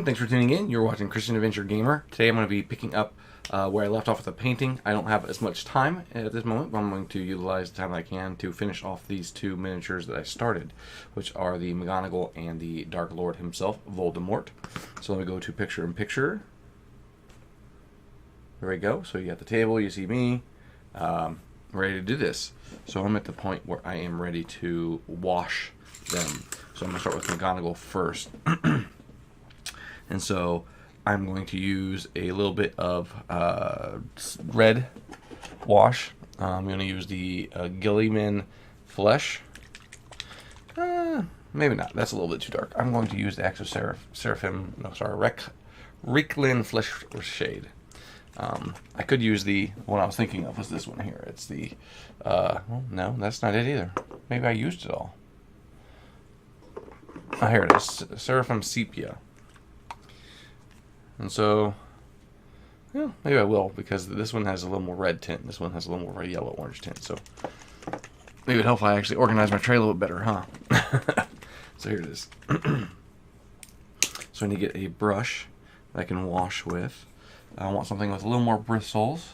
Thanks for tuning in. You're watching Christian Adventure Gamer. Today I'm going to be picking up where I left off with the painting. I don't have as much time at this moment, but I'm going to utilize the time I can to finish off these two miniatures that I started, which are the Magonigall and the Dark Lord himself, Voldermort. So let me go to picture-in-picture. There we go. So you got the table, you see me, ready to do this. So I'm at the point where I am ready to wash them. So I'm going to start with Magonigall first. And so I'm going to use a little bit of red wash. I'm going to use the Gilliman Flesh. Maybe not. That's a little bit too dark. I'm going to use the Reeklin Flesh Shade. I could use the one I was thinking of was this one here. It's the, well, no, that's not it either. Maybe I used it all. Oh, here it is. Seraphim Sepia. And so, yeah, maybe I will, because this one has a little more red tint. This one has a little more red, yellow, orange tint. So maybe it'd help if I actually organize my tray a little bit better, huh? So here it is. So I need to get a brush that I can wash with. I want something with a little more bristles,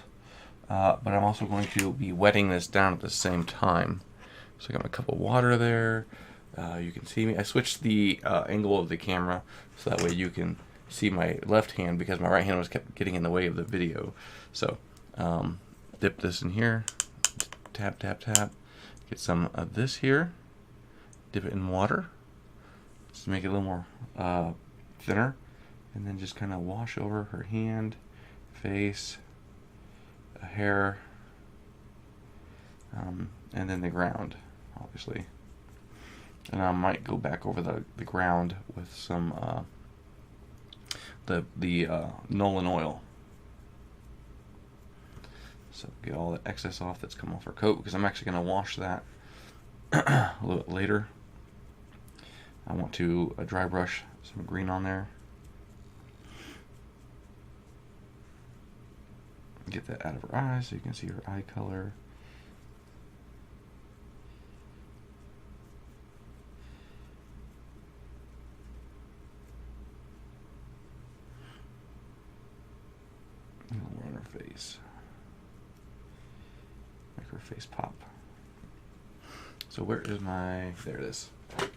but I'm also going to be wetting this down at the same time. So I got my cup of water there. You can see me. I switched the angle of the camera so that way you can see my left hand, because my right hand was kept getting in the way of the video. So dip this in here, tap, tap, tap. Get some of this here, dip it in water, just to make it a little more thinner, and then just kind of wash over her hand, face, hair, and then the ground, obviously. And I might go back over the ground with some the Nolan oil. So get all the excess off that's come off her coat, because I'm actually going to wash that a little bit later. I want to dry brush some green on there. Get that out of her eyes so you can see her eye color. On her face. Make her face pop. So where is my... There it is. Get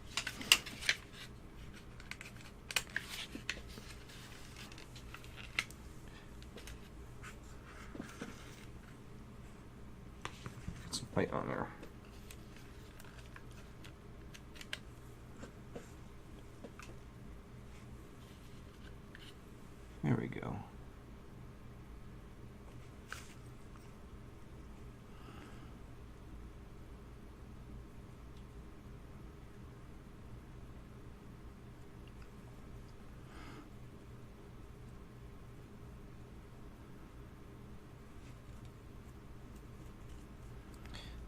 some white on there. There we go.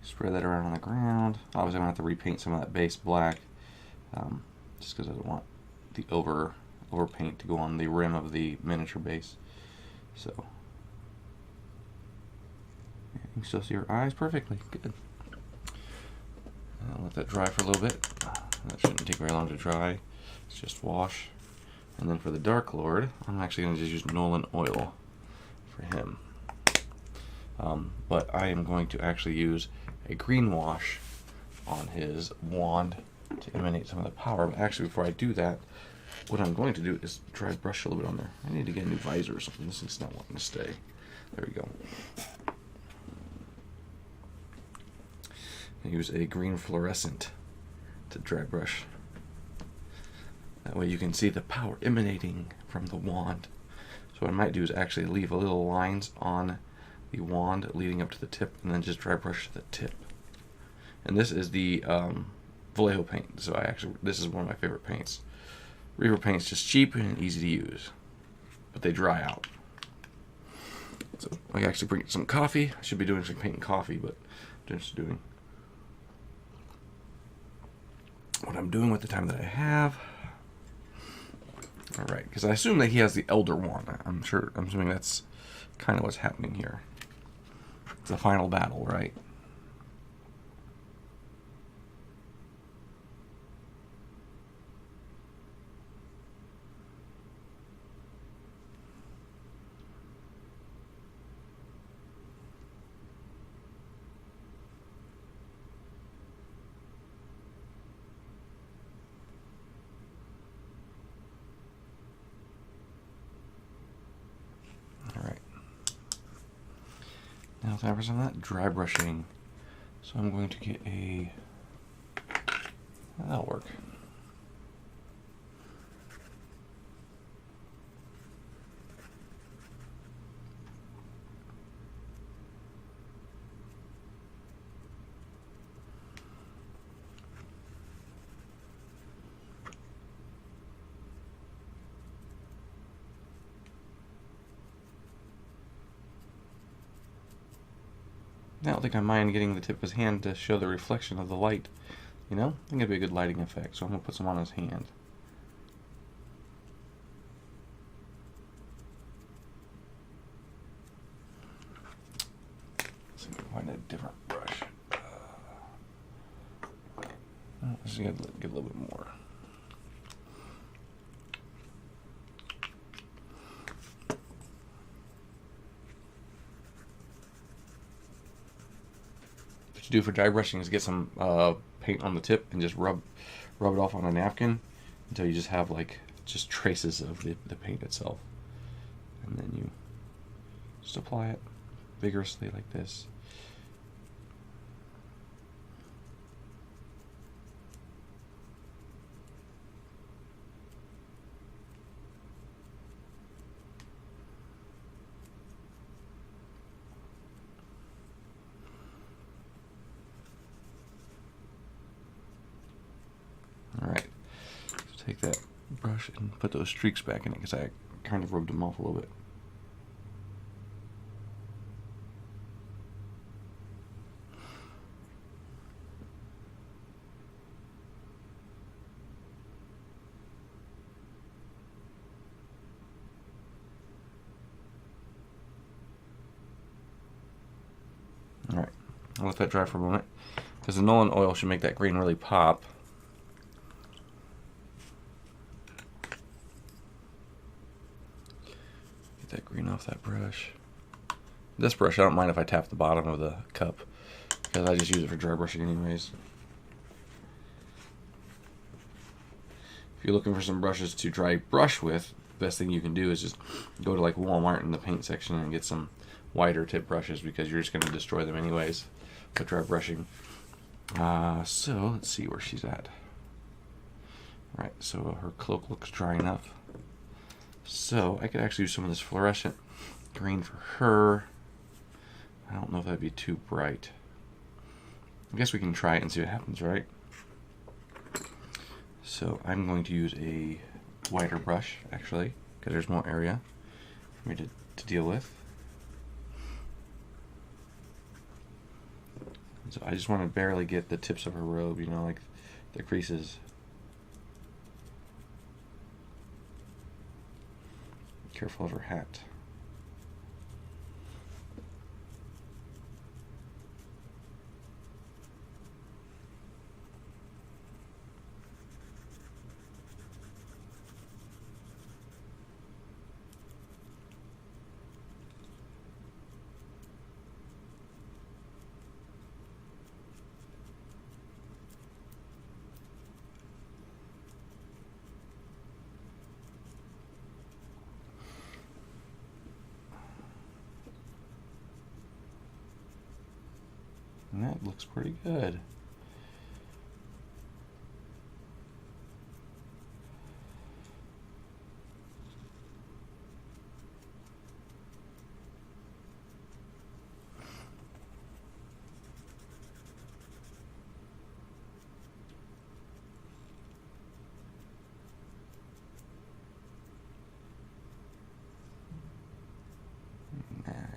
Spread that around on the ground. Obviously, I'm going to have to repaint some of that base black, just because I don't want the over paint to go on the rim of the miniature base. So you can still see her eyes perfectly. Good. I'll let that dry for a little bit. That shouldn't take very long to dry. It's just wash. And then for the Dark Lord, I'm actually going to just use Nolan oil for him. But I am going to actually use a green wash on his wand to emanate some of the power. But actually, before I do that, what I'm going to do is dry brush a little bit on there. I need to get a new visor or something. This thing's not wanting to stay. There we go. I use a green fluorescent to dry brush. That way you can see the power emanating from the wand. So what I might do is actually leave a little lines on the wand leading up to the tip, and then just dry brush the tip. And this is the Vallejo paint. So this is one of my favorite paints. Reaper paint's just cheap and easy to use, but they dry out. So I can actually bring some coffee. I should be doing some painting coffee, but I'm just doing what I'm doing with the time that I have. All right, because I assume that he has the Elder Wand. I'm assuming that's kind of what's happening here. It's the final battle, right? Now time for some of that dry brushing. So I'm going to get a... That'll work. I don't think I mind getting the tip of his hand to show the reflection of the light. You know, I think it'd be a good lighting effect, so I'm going to put some on his hand. Let's see if I can find a different brush. Let's get a little bit more. What you do for dry brushing is get some paint on the tip and just rub it off on a napkin until you just have like just traces of the paint itself, and then you just apply it vigorously like this. Alright, so take that brush and put those streaks back in it because I kind of rubbed them off a little bit. Alright, I'll let that dry for a moment because the Nolan oil should make that green really pop. That green off that brush. This brush, I don't mind if I tap the bottom of the cup because I just use it for dry brushing anyways. If you're looking for some brushes to dry brush with, the best thing you can do is just go to like Walmart in the paint section and get some wider tip brushes because you're just going to destroy them anyways with dry brushing. So let's see where she's at. Alright, so her cloak looks dry enough. So I could actually use some of this fluorescent green for her. I don't know if that'd be too bright. I guess we can try it and see what happens, right? So I'm going to use a wider brush, actually, because there's more area for me to deal with. So I just want to barely get the tips of her robe, you know, like the creases. Careful of her hat. And that looks pretty good.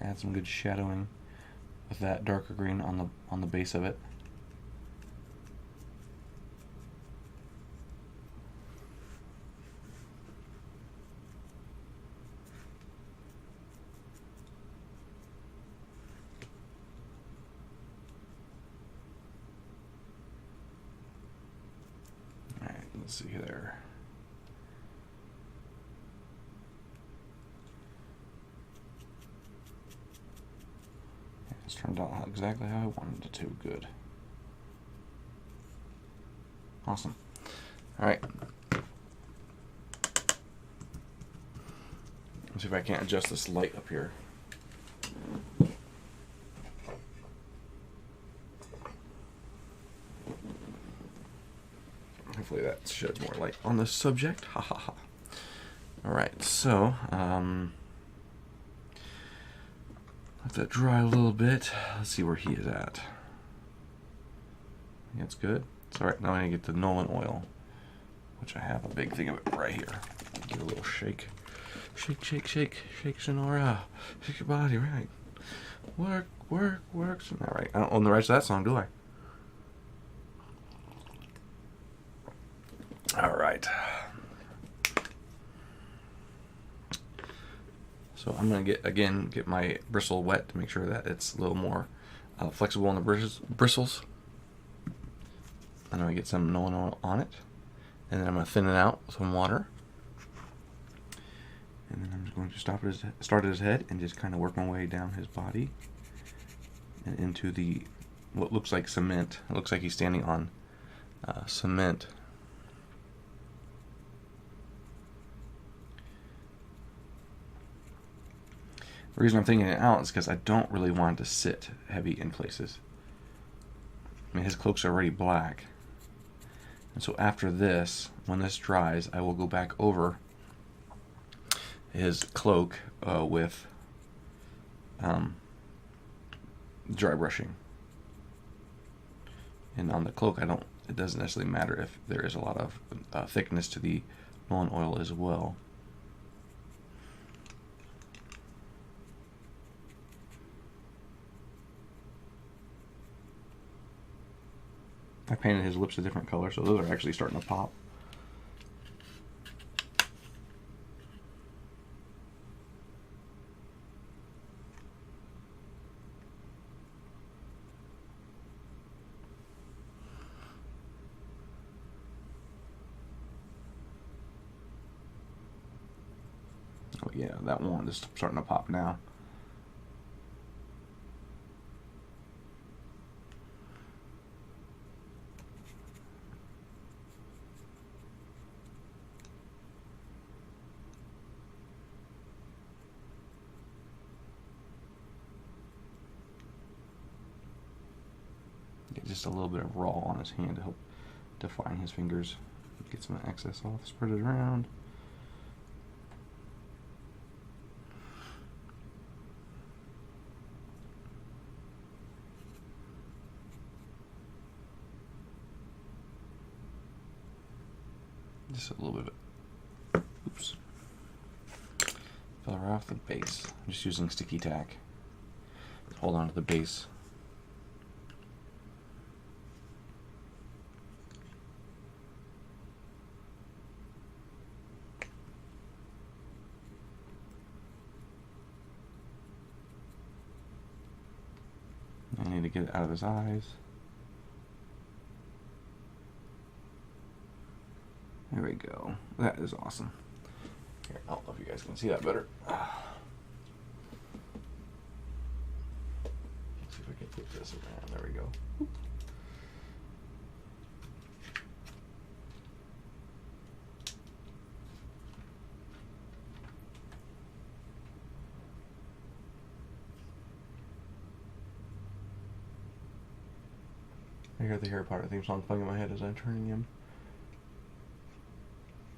Add some good shadowing with that darker green on the base of it. Alright, let's see there. It's turned out exactly how I wanted it to. Good. Awesome. Alright. Let's see if I can't adjust this light up here. Hopefully that sheds more light on the subject. Ha ha ha. Alright, so, let that dry a little bit. Let's see where he is at. I think that's good. It's alright, now I need to get the Nolan oil, which I have a big thing of it right here. Give it a little shake. Shake, shake, shake. Shake, Sonora. Shake your body, right. Work, work, work. Alright, I don't own the rights to that song, do I? Alright. So I'm going to get my bristle wet to make sure that it's a little more flexible on the bristles. And I'm going to get some Nolan oil on it. And then I'm going to thin it out with some water. And then I'm just going to start at his head and just kind of work my way down his body and into the what looks like cement. It looks like he's standing on cement. The reason I'm thinking it out is because I don't really want it to sit heavy in places. I mean, his cloak's already black. And so after this, when this dries, I will go back over his cloak with dry brushing. And on the cloak, it doesn't necessarily matter if there is a lot of thickness to the Nolan oil as well. I painted his lips a different color, so those are actually starting to pop. Oh yeah, that one is starting to pop now. Get just a little bit of raw on his hand to help define his fingers. Get some excess off, spread it around. Just a little bit of it. Oops. Fell right off the base. I'm just using sticky tack. Hold on to the base. I need to get it out of his eyes. There we go. That is awesome. Here, I don't know if you guys can see that better. Let's see if I can put this around. There we go. I hear the Harry Potter theme song playing in my head as I'm turning him.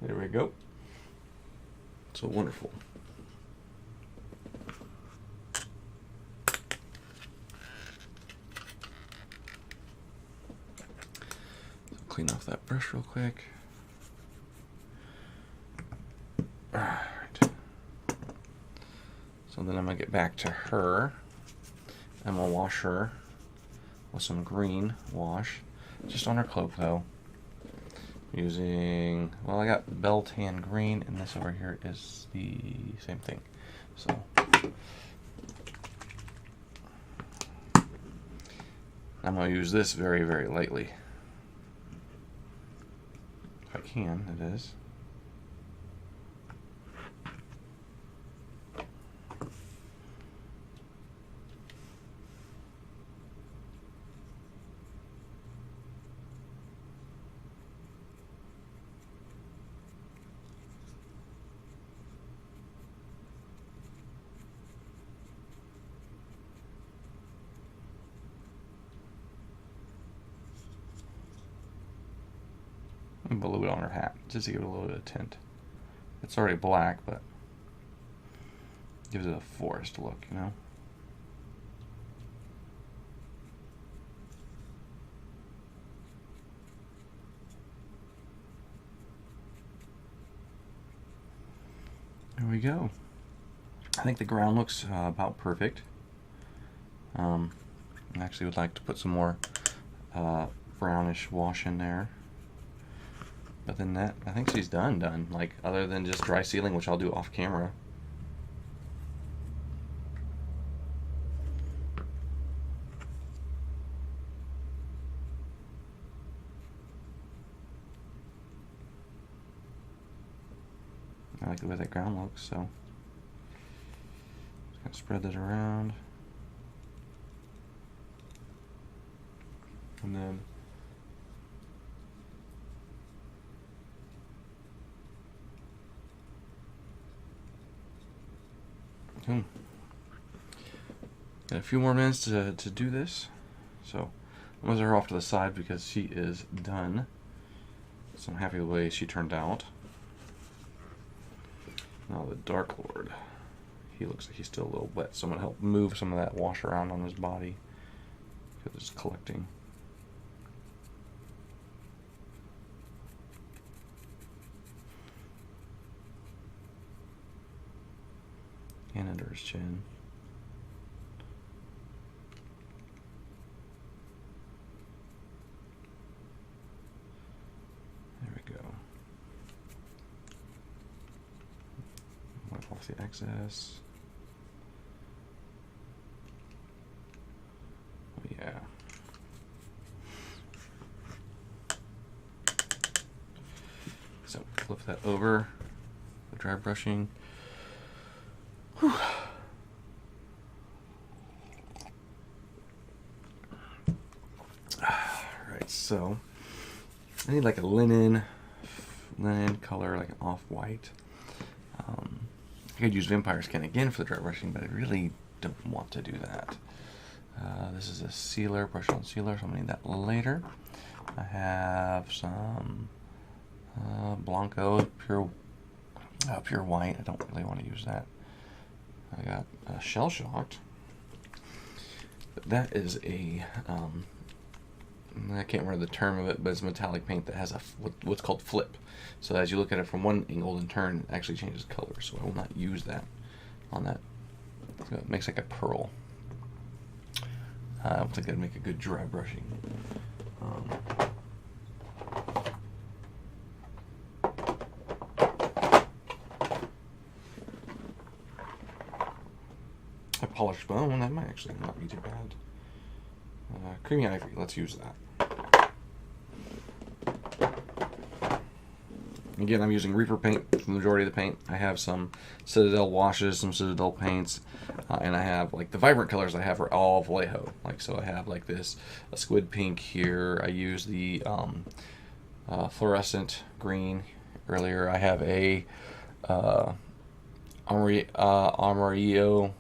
There we go. So wonderful. So clean off that brush real quick. Alright. So then I'm going to get back to her. I'm going to wash her with some green wash. Just on her cloak though. Using, well, I got Bell Tan Green, and this over here is the same thing. So, I'm going to use this very, very lightly. If I can, it is. on her hat, just to give it a little bit of tint. It's already black, but gives it a forest look, you know? There we go. I think the ground looks about perfect. I actually would like to put some more brownish wash in there. But then that, I think she's done. Like, other than just dry sealing, which I'll do off camera. I like the way that ground looks, so just gonna spread that around. And then got a few more minutes to do this, so I'm gonna her off to the side because she is done. So I'm happy with the way she turned out. Now the Dark Lord, he looks like he's still a little wet, so I'm gonna help move some of that wash around on his body because it's collecting. And under his chin. There we go. Wipe off the excess. Oh yeah. So flip that over, the dry brushing. Whew. Alright, so I need like a linen color, like an off-white. I could use Vampire Skin again for the dry brushing, but I really don't want to do that. This is a sealer, brush on sealer, so I'm going to need that later. I have some Blanco, pure white. I don't really want to use that. I got Shell Shocked. But that is a, I can't remember the term of it, but it's a metallic paint that has a what's called flip. So as you look at it from one angle and turn, it actually changes color. So I will not use that on that. So it makes like a pearl. I don't think that'd make a good dry brushing. A polished bone, that might actually not be too bad. Creamy Ivory, let's use that. Again, I'm using Reaper paint for the majority of the paint. I have some Citadel washes, some Citadel paints, and I have, like, the vibrant colors I have are all Vallejo. Like, so I have, like, this, a squid pink here. I use the fluorescent green earlier. I have a Amarillo,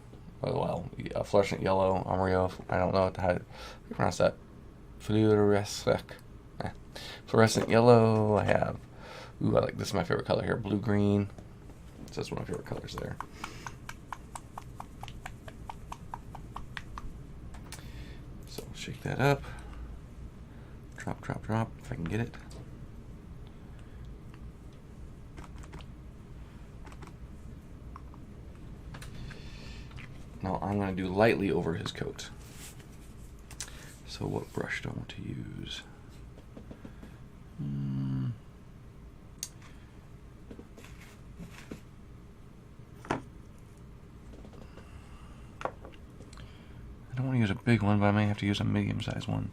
fluorescent yellow, Amarillo, I don't know how to pronounce that. Fluorescent yellow. I have, ooh, I like this is my favorite color here, blue green. So that's one of my favorite colors there. So shake that up. Drop, drop, drop, if I can get it. Now I'm going to do lightly over his coat. So what brush do I want to use? I don't want to use a big one, but I may have to use a medium-sized one.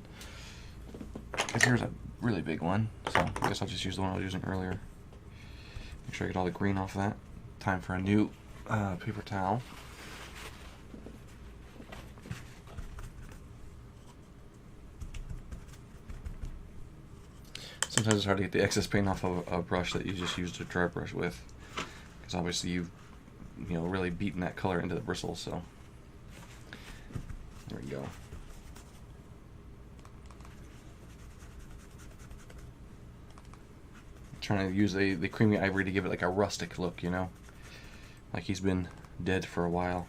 Because here's a really big one, so I guess I'll just use the one I was using earlier. Make sure I get all the green off of that. Time for a new paper towel. Sometimes it's hard to get the excess paint off of a brush that you just used a dry brush with, because obviously you've really beaten that color into the bristles. So there we go. Trying to use the creamy ivory to give it like a rustic look, you know? Like he's been dead for a while.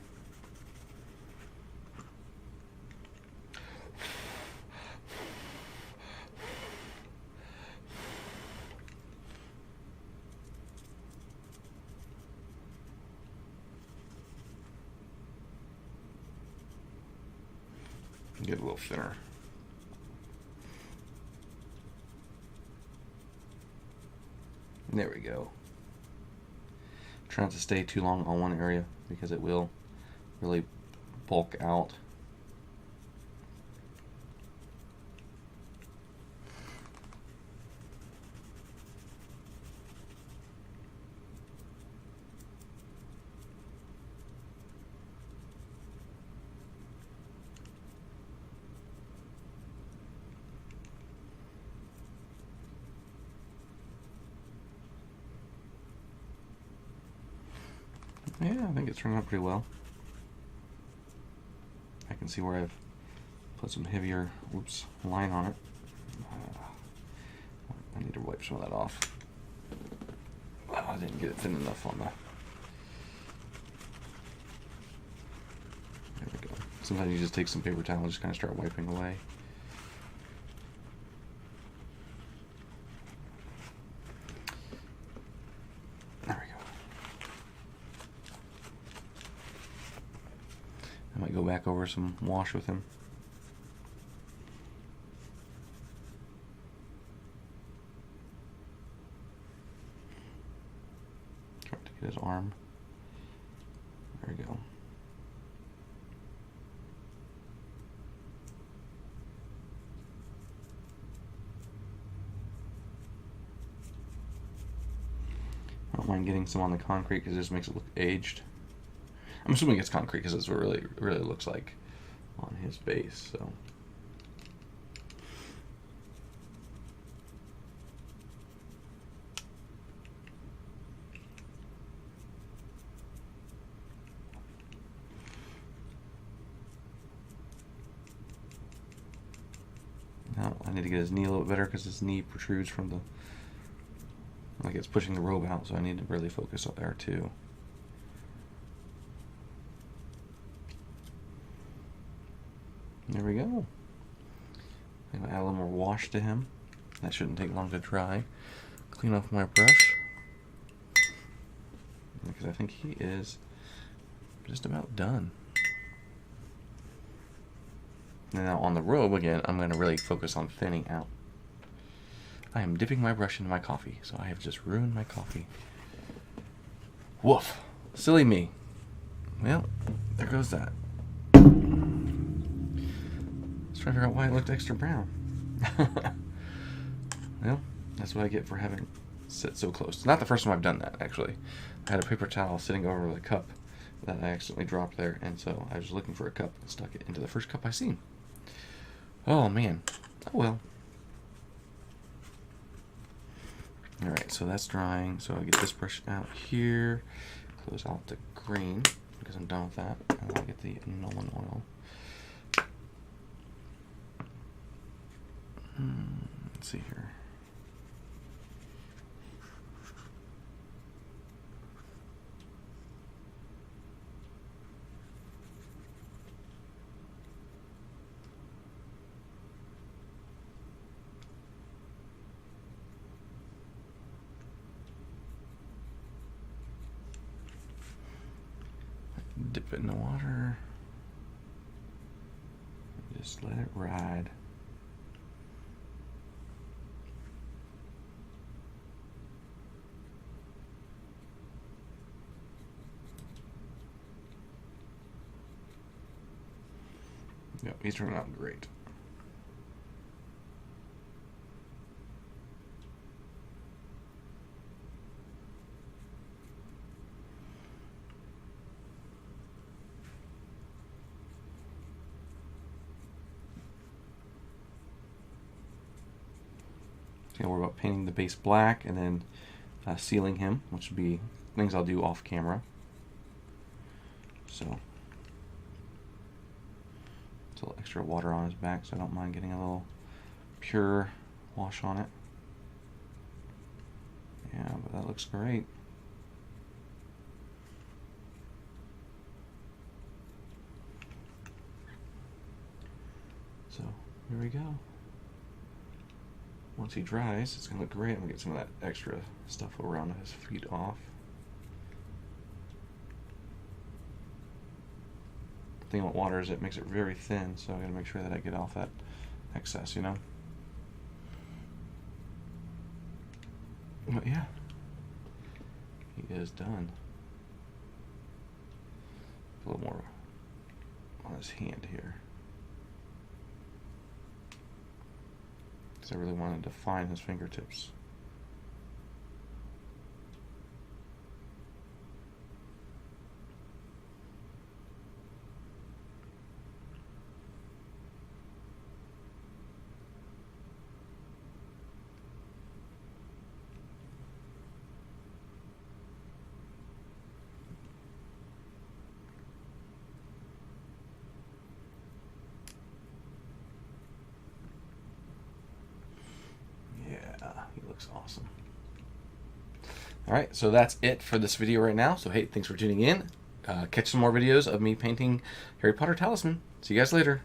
Get a little thinner. There we go. Try not to stay too long on one area because it will really bulk out. Yeah, I think it's turned out pretty well. I can see where I've put some heavier, line on it. I need to wipe some of that off. Oh, I didn't get it thin enough on the... There we go. Sometimes you just take some paper towel and just kind of start wiping away. I might go back over some wash with him. Try to get his arm. There we go. I don't mind getting some on the concrete because it just makes it look aged. I'm assuming it's concrete because that's what it really looks like on his base. So. Now I need to get his knee a little bit better because his knee protrudes from the, like it's pushing the robe out, so I need to really focus up there too. There we go. I'm gonna add a little more wash to him. That shouldn't take long to dry. Clean off my brush. Because I think he is just about done. And now on the robe again, I'm gonna really focus on thinning out. I am dipping my brush into my coffee, so I have just ruined my coffee. Woof. Silly me. Well, there goes that. Trying to figure out why it looked extra brown. Well, that's what I get for having sit so close. It's not the first time I've done that, actually. I had a paper towel sitting over the cup that I accidentally dropped there, and so I was looking for a cup and stuck it into the first cup I seen. Oh, man. Oh, well. Alright, so that's drying. So I get this brush out here, close out the green, because I'm done with that, and I'll get the Nolan oil. Let's see here. Dip it in the water. Just let it ride. Yep, he's turning out great. Okay, we're about painting the base black and then sealing him, which would be things I'll do off camera. So. A little extra water on his back, so I don't mind getting a little pure wash on it. Yeah, but that looks great. So, here we go. Once he dries, it's going to look great. I'm going to get some of that extra stuff around his feet off. The thing about water is it makes it very thin, so I got to make sure that I get off that excess, you know? But yeah, he is done. A little more on his hand here, because I really want to define his fingertips. He looks awesome. Alright, so that's it for this video right now. So hey, thanks for tuning in. Catch some more videos of me painting Harry Potter Talisman. See you guys later.